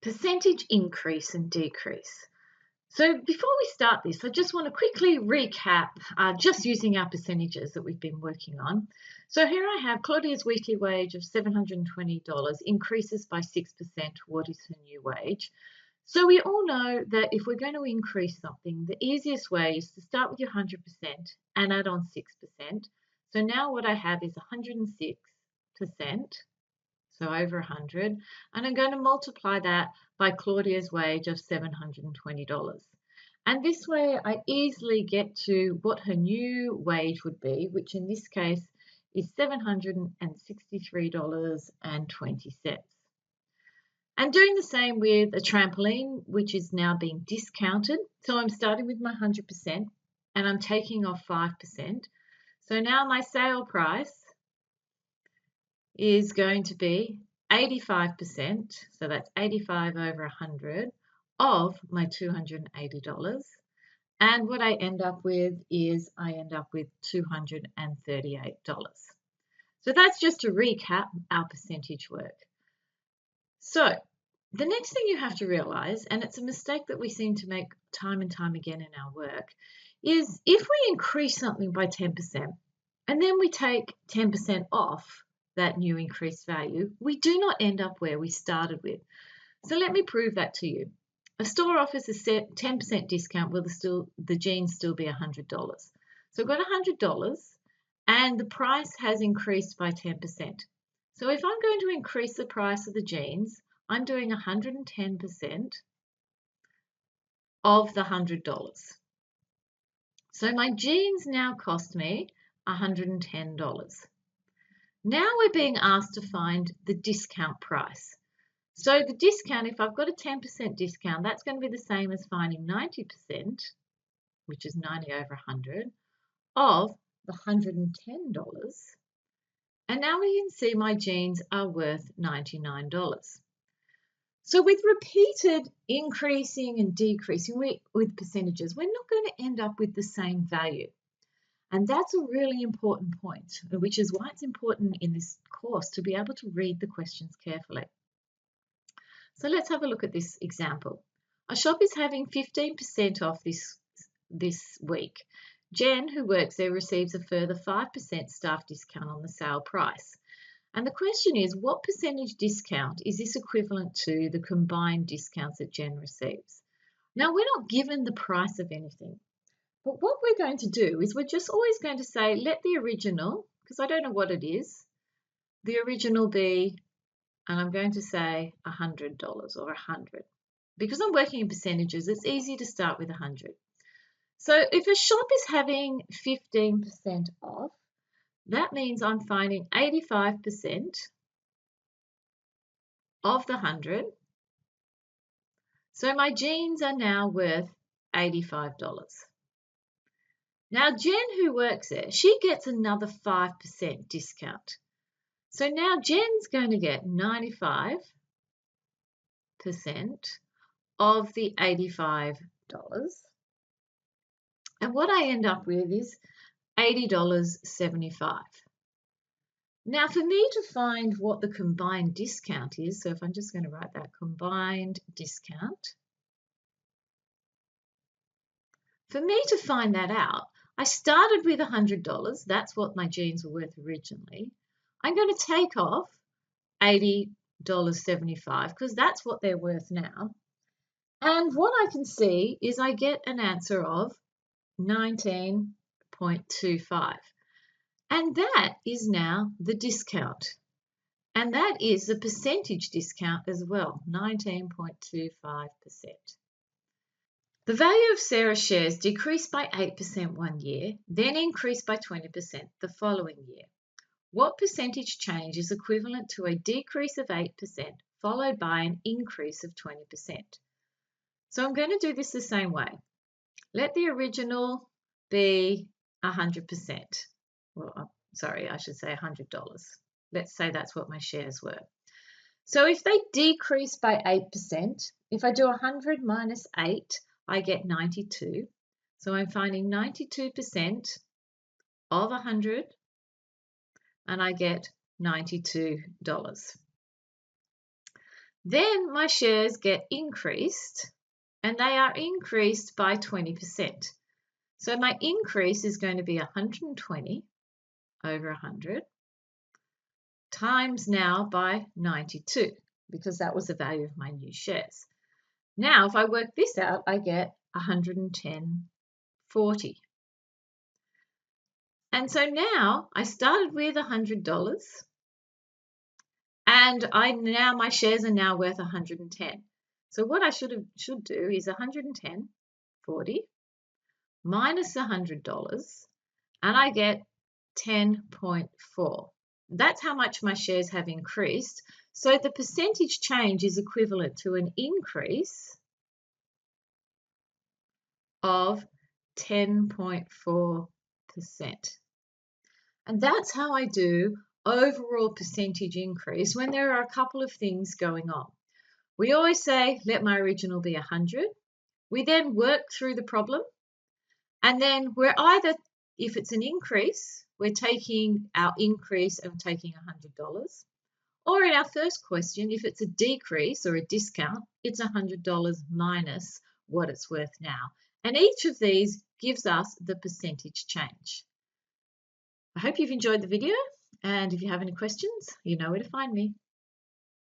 Percentage increase and decrease. So before we start this, I just want to quickly recap just using our percentages that we've been working on. So here I have Claudia's weekly wage of $720 increases by 6%. What is her new wage? So we all know that if we're going to increase something, the easiest way is to start with your 100% and add on 6%. So now what I have is 106%. So over 100, and I'm going to multiply that by Claudia's wage of $720. And this way I easily get to what her new wage would be, which in this case is $763.20. And doing the same with a trampoline, which is now being discounted. So I'm starting with my 100% and I'm taking off 5%. So now my sale price is going to be 85%, so that's 85 over 100 of my $280. And what I end up with is I end up with $238. So that's just to recap our percentage work. So the next thing you have to realize, and it's a mistake that we seem to make time and time again in our work, is if we increase something by 10% and then we take 10% off that new increased value, we do not end up where we started with. So let me prove that to you. A store offers a 10% discount. Will the jeans still be $100? So I've got $100 and the price has increased by 10%. So if I'm going to increase the price of the jeans, I'm doing 110% of the $100. So my jeans now cost me $110. Now we're being asked to find the discount price. So the discount, if I've got a 10% discount, that's going to be the same as finding 90%, which is 90 over 100, of the $110. And now we can see my jeans are worth $99. So with repeated increasing and decreasing with percentages, we're not going to end up with the same value. And that's a really important point, which is why it's important in this course to be able to read the questions carefully. So let's have a look at this example. A shop is having 15% off this week. Jen, who works there, receives a further 5% staff discount on the sale price. And the question is, what percentage discount is this equivalent to the combined discounts that Jen receives? Now, we're not given the price of anything. But what we're going to do is we're just always going to say, let the original, because I don't know what it is, the original be, and I'm going to say $100 or 100. Because I'm working in percentages, it's easy to start with 100. So if a shop is having 15% off, that means I'm finding 85% of the 100. So my jeans are now worth $85. Now, Jen, who works there, she gets another 5% discount. So now Jen's going to get 95% of the $85. And what I end up with is $80.75. Now, for me to find what the combined discount is, so if I'm just going to write that, combined discount, for me to find that out, I started with $100. That's what my jeans were worth originally. I'm going to take off $80.75 because that's what they're worth now. And what I can see is I get an answer of 19.25. And that is now the discount. And that is the percentage discount as well, 19.25%. The value of Sarah's shares decreased by 8% one year, then increased by 20% the following year. What percentage change is equivalent to a decrease of 8% followed by an increase of 20%? So I'm going to do this the same way. Let the original be 100%. Well, sorry, I should say $100. Let's say that's what my shares were. So if they decrease by 8%, if I do 100 minus 8, I get 92. So I'm finding 92% of 100 and I get $92. Then my shares get increased, and they are increased by 20%. So my increase is going to be 120 over 100 times now by 92, because that was the value of my new shares. Now, if I work this out, I get 110.40. And so now I started with $100, and now my shares are now worth 110. So what I should do is 110.40 minus $100, and I get 10.4. That's how much my shares have increased. So the percentage change is equivalent to an increase of 10.4%. And that's how I do overall percentage increase when there are a couple of things going on. We always say, let my original be 100. We then work through the problem, and then we're either, if it's an increase, we're taking our increase and taking $100. Or in our first question, if it's a decrease or a discount, it's $100 minus what it's worth now. And each of these gives us the percentage change. I hope you've enjoyed the video, and if you have any questions, you know where to find me.